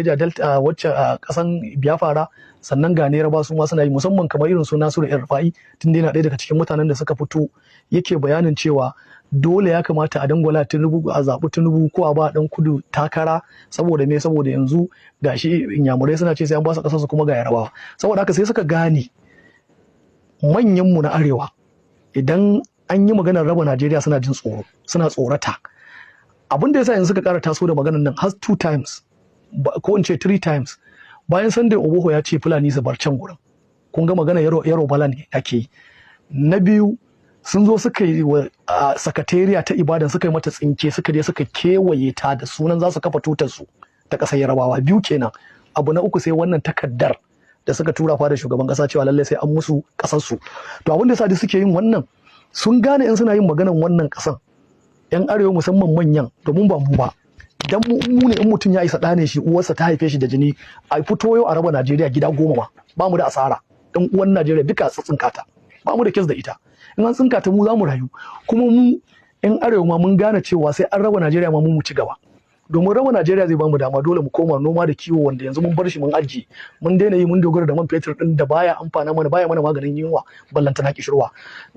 Niger Delta wacce a kasan Biafra sannan ga Neraba su ma suna yi musamman kamar irin su Nasiru El-Rufai tun yana ɗaya daga cikin mutanen da suka fito yake bayanin cewa dole ya kamata a dangwala Tinubu a zaɓi Tinubu ko a ba dan kudu takara saboda me saboda yanzu gashi inyamurai suna ce sai an ba su ƙasar su kuma ga Yarabawa saboda haka sai suka gane manyan mu na arewa idan an yi maganar raba Najeriya suna jin tsoro suna tsorata abin da yasa yanzu suka ƙara taso da maganar nan has 2 times ko in ce 3 times bayan Sunday Oboho ya ce Fulani su bar can gurin kun ga magana yaro bala ne ake yi na biyu sun zo suka yi wa sakatariya ta Ibadan suka yi mata tsinke suka je suka kewaye ta da sunan za su kafa tutar su ta ƙasar Yarabawa biyu kenan abu na uku sai wannan takaddar da suka tura fa da shugaban ƙasa cewa lallai sai an musu ƙasar su to abin da yasa duk suke yin wannan sun gane in suna yin maganan wannan ƙasan yan arewa musamman manyan domin ba mu ba idan mu ne in mutum ya isa ɗane shi uwarsa ta haife shi da jini a fito yau a raba Najeriya gida 10 ma ba mu da asara dan uwan Najeriya duka su tsinkata ba mu da kes da ita in an tsinkata mu za mu rayu kuma mu yan arewa ma mun gane cewa sai an raba Najeriya ma mu ci gaba domin raba Najeriya zai ba mu dama dole mu koma noma da kiwo wanda yanzu mun bar shi mun ajiye mun daina yi mun dogara da man fetur din da baya amfana mana baya mana maganin yunwa ballantana kishirwa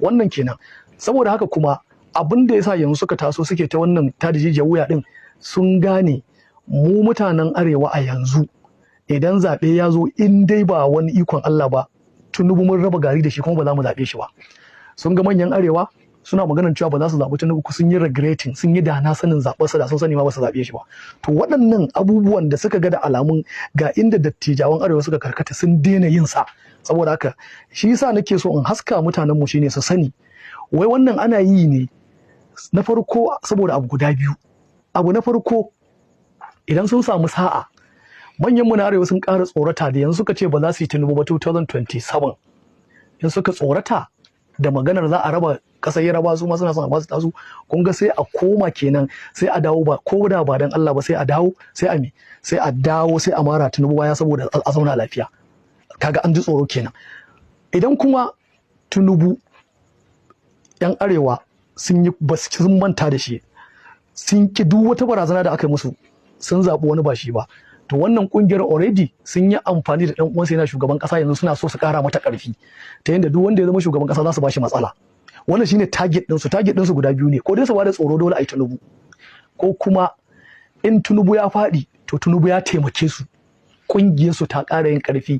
wannan kenan saboda haka kuma abin da yasa yanzu suka taso suke ta wannan tadijiyar wuya din sun gane mu mutanen arewa a yanzu idan zaɓe ya zo in dai ba wani ikon Allah ba Tinubu mun raba gari da shi kuma ba za mu zaɓe shi ba sun ga manyan arewa suna maganar cewa ba za su zaɓi Tinubu sun yi regretting sun yi dana sanin zaɓarsa da sun sani ma ba su zaɓe shi ba to waɗannan abubuwan da suka ga da alamun ga inda dattijawan arewa suka karkata sun daina yin sa saboda haka shi yasa nake so in haska mutanen mu shine su sani wai wannan ana yi ne na farko saboda abu guda biyu abu na farko idan sun samu sa'a manyan na arewa sun ƙara tsorata da yanzu suka ce ba za su yi Tinubu ba 2027 in suka tsorata da maganar za a raba ƙasar Yaraba su ma suna son a ba su tasu kun ga sai a koma kenan sai a dawo ba ko da ba dan Allah ba sai a dawo sai a me sai a dawo sai a mara Tinubu baya saboda a zauna lafiya kaga an ji tsoro kenan idan kuma Tinubu yan arewa sun yi sun manta da shi sun ki duk wata barazana da aka yi musu sun zaɓi wani ba shi ba to wannan kungiyar already sun yi amfani da ɗan uwansa yana shugaban ƙasa yanzu suna so su ƙara mata ƙarfi ta yadda duk wanda ya zama shugaban ƙasa za su ba shi matsala wannan shine target ɗinsu guda biyu ne ko dai su ba da tsoro dole a yi Tinubu ko kuma in Tinubu ya faɗi to Tinubu ya taimake su ƙungiyarsu ta ƙara yin ƙarfi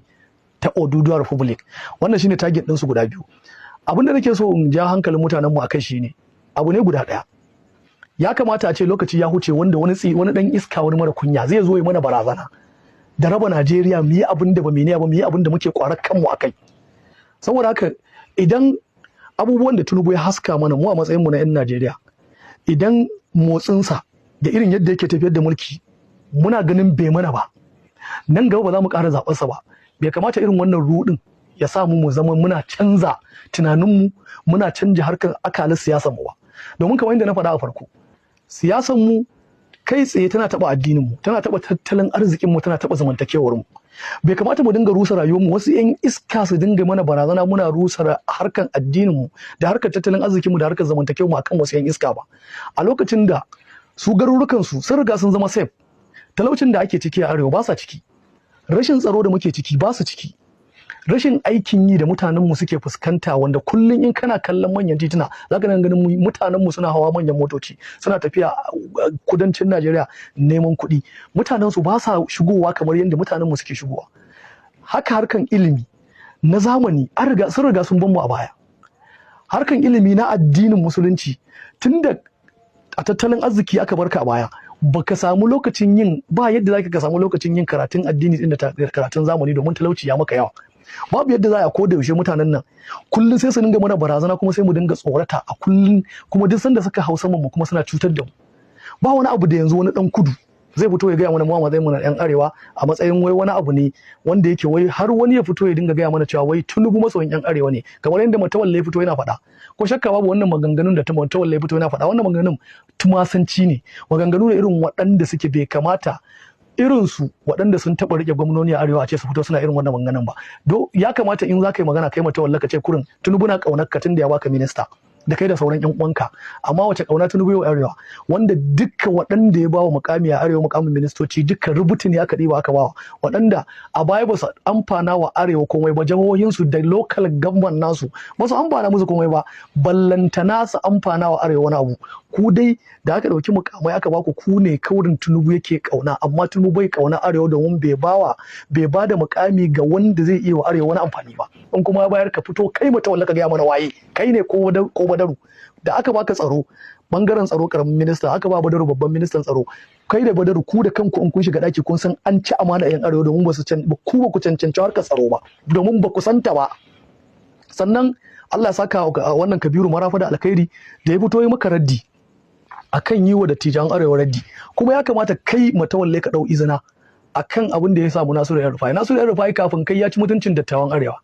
ta Oduduwa Republic wannan shine target ɗinsu guda biyu abin da nake so in ja hankalin mutanenmu a kai shine abu ne guda ɗaya ya kamata a ce lokaci ya huce wanda wani dan iska wani mara kunya zai zo ya mana barazana da raba Najeriya mu yi abin da ba mu yi ba mu yi abin da muke kwarar kanmu akai saboda haka idan abubuwan da Tinubu ya haska mana mu a matsayin mu na 'yan Najeriya idan motsinsa da irin yadda yake tafiyar da mulki muna ganin bai mana ba nan gaba ba za mu ƙara zaɓarsa ba bai kamata irin wannan ruɗin ya sa mu zama muna canza tunaninmu muna canja harkar akalin siyasar mu ba domin kamar yadda na faɗa a farko siyasar mu kai tsaye tana taɓa addinin mu tana taɓa tattalin arzikin mu tana taɓa zamantakewar mu bai kamata mu dinga rusa rayuwar mu wasu yan iska su dinga mana barazana muna rusa harkan addinin mu da harkar tattalin arzikin mu da harkar zamantakewar mu akan wasu yan iska ba a lokacin da su garurukan su sun riga sun zama safe talaucin da ake ciki a arewa ba sa ciki rashin tsaro da muke ciki ba su ciki rashin aikin yi da mutanenmu suke fuskanta wanda kullum in kana kallon manyan tituna za ka ganin mutanenmu suna hawa manyan motoci suna tafiya kudancin Najeriya neman kuɗi mutanensu ba sa shigowa kamar yadda mutanenmu suke shigowa haka harkan ilimi na zamani sun riga sun ban mu a baya harkan ilimi na addinin musulunci tunda a tattalin arziki aka barka a baya baka samu lokacin yin ba yadda zaka ka samu lokacin yin karatun addini din da karatun zamani domin talauci ya maka yawa babu yadda za a koda yaushe mutanen nan kullum sai su dinga mana barazana kuma sai mu dinga tsorata a kullum kuma duk sanda suka hausa mu kuma suna cutar da mu ba wani abu da yanzu wani dan kudu zai fito ya gaya mana mu a matsayin mu na yan arewa a matsayin wai wani abu ne wanda yake wai har wani ya fito ya dinga gaya mana cewa wai Tinubu masoyin yan arewa ne kamar yadda Matawalle ya fito yana faɗa ko shakka babu wannan maganganun da Matawalle ya fito yana faɗa wannan maganganun tumasanci ne maganganu ne irin waɗanda suke bai kamata irinsu waɗanda sun taɓa riƙe gwamnoni a arewa a ce su fito suna irin wannan maganganun ba ya kamata in za ka yi magana kai Matawalle ka ce kurin Tinubu na ƙaunar ka tun da ya baka minista da kai da sauran yan uwanka. Amma wace kauna Tinubu yau arewa, wanda dukkan waɗanda ya bawa mukami a arewa, mukamin ministoci dukkan rubutu ne aka ɗiba aka bawa, waɗanda a baya ba su amfana wa arewa komai ba, jihohinsu da local government nasu ba su amfana musu komai ba, ballantana su amfana wa arewa wani abu. Ku dai da aka ɗauki mukamai aka baku, ku ne kaurin Tinubu yake kauna, amma Tinubu bai kauna arewa domin bai ba da mukami ga wanda zai iya wa arewa wani amfani ba. In kuma ya bayar, ka fito kai Matawalle ka gaya mana waye kai ne ko Badaru da aka baka tsaro, bangaren tsaro karamin minista, aka ba Badaru babban ministan tsaro. Kai da Badaru ku da kanku in kun shiga daki kun san an ci amana yan arewa domin ba ku cancanci harkar tsaro ba, domin ba ku santa ba. Sannan Allah saka wannan Kabiru Marafa da alkhairi da ya fito yi maka raddi akan yi wa dattijan arewa raddi, kuma ya kamata kai Matawalle ka dau izina akan abin da ya samu Nasiru El-Rufai. Nasiru El-Rufai kafin kai ya ci mutuncin dattawan arewa,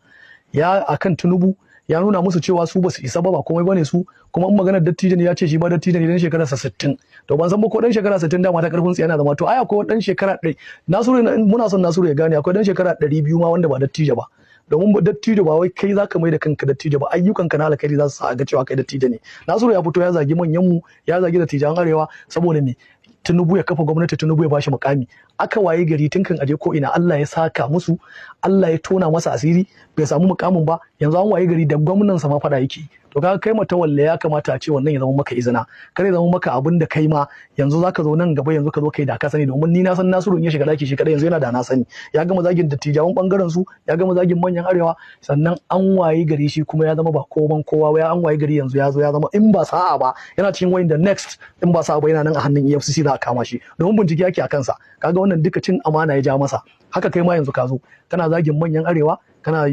ya akan Tinubu ya nuna musu cewa su basu isa ba komai bane su, kuma in maganar dattijo ne ya ce shi ba dattijo ne dan shekara 60. To ban san ba ko dan shekara 60 dama ta karfin tsiya yana zama, to ai akwai dan shekara 100. Nasiru, muna son Nasiru ya gane akwai dan shekara 200 ma wanda ba dattijo ba, domin dattijo ba wai kai zaka mai da kanka dattijo ba, ayyukanka na alkhairi za su sa ga cewa kai dattijo ne. Nasiru ya fito ya zagi manyan mu, ya zagi dattijan arewa saboda me? Tinubu ya kafa gwamnati, Tinubu ya bashi mukami. Aka waye gari tun kan aje ko ina Allah ya saka musu, Allah ya tona masa asiri, bai samu mukamin ba. Yanzu an waye gari da gwamnan sa ma fada yake. To kaga kai Matawalle ya kamata a ce wannan ya zama maka izina, kare zama maka abin da kai ma yanzu zaka zo nan gaba, yanzu ka zo kai da ka sani, domin ni na san Nasiru in ya shiga daki shi kadai yanzu yana da na sani. Ya gama zagin dattijawan bangaren su, ya gama zagin manyan arewa, sannan an waye gari shi kuma ya zama ba kowa ba. An waye gari yanzu ya zo ya zama, in ba sa'a ba yana cikin wayin da next, in ba sa'a ba yana nan a hannun EFCC za a kama shi domin bincike yake a kansa. Kaga wannan duka cin amana ya ja masa. Haka kai ma yanzu ka zo kana zagin manyan arewa, kana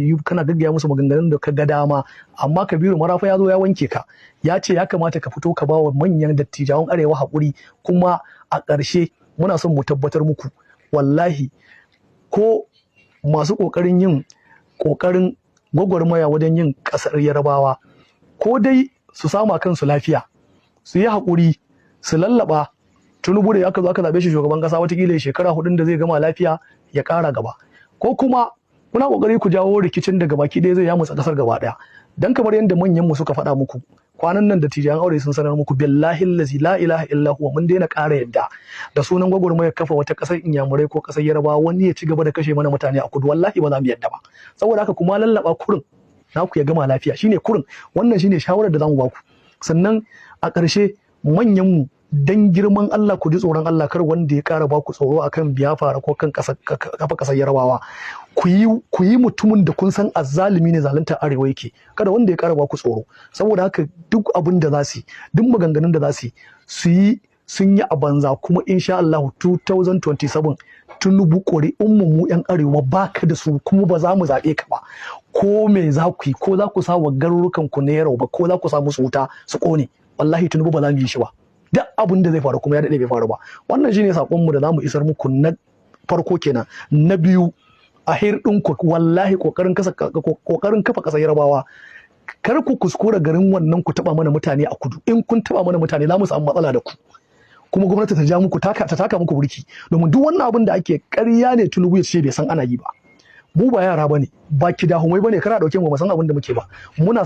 gaggaya musu maganganun da ka ga dama, amma Kabiru Marafa ya zo ya wanke ka, ya ce ya kamata ka fito ka ba wa manyan dattijawan arewa haƙuri. Kuma a ƙarshe muna son mu tabbatar muku, wallahi ko masu ƙoƙarin gwagwarmaya wajen yin ƙasar Yarabawa, ko dai su sama kansu lafiya, su yi haƙuri, su lallaba. Tinubu da aka zo aka zaɓe shi shugaban ƙasa, watakila shekara 4 da zai gama lafiya ya ƙara gaba, ko kuma kuna kokari ku jawo rikicin da gabaki ɗaya zai yamutsa kasar gaba ɗaya. Dan kamar yadda manyan mu suka faɗa muku kwanan nan, da tijan aure sun sanar muku, billahi allazi la ilaha illa huwa, mun daina ƙara yadda da sunan gwagwarmayar kafa wata ƙasar Inyamurai ko ƙasar Yarbawa wani ya ci gaba da kashe mana mutane a kudu. Wallahi ba za mu yadda ba. Saboda haka kuma lallaba kurin naku ya gama lafiya shine kurin, wannan shine shawarar da zamu baku. Sannan a ƙarshe, manyan mu dan girman Allah ku ji tsoron Allah, kar wanda ya ƙara baku tsoro akan Biafra ko kan kafa ƙasar Yarbawa. Ku yi mutumin da kun san azzalumi ne, zalunta arewa yake, kada wanda ya ƙara baku tsoro. Saboda haka duk abin da za su yi, duk maganganun da za su yi sun yi a banza. Kuma insha Allah 2027 Tinubu ƙuri'un mu yan arewa baka da su, kuma ba za mu zaɓe ka ba. Ko me za ku yi, ko za ku sa wa garurukan ku na Yarbawa, ko za ku sa musu wuta su ƙone, wallahi Tinubu ba za mu yi shi ba. Duk abin da zai faru kuma ya daɗe bai faru ba. Wannan shine saƙonmu da za mu isar muku na farko kenan. Na biyu, a hirɗinku wallahi ƙoƙarin kafa ƙasar Yarbawa, kar ku kuskura garin wannan ku taɓa mana mutane a kudu. In kun taɓa mana mutane za mu samu matsala da ku, kuma gwamnati ta ja muku ta taka muku burki, domin duk wannan abin da ake ƙarya ne. Tinubu ya ce bai san ana yi ba. Mu ba yara bane, ba kidahumai bane, kana dauke mu ba san abin da muke ba. Muna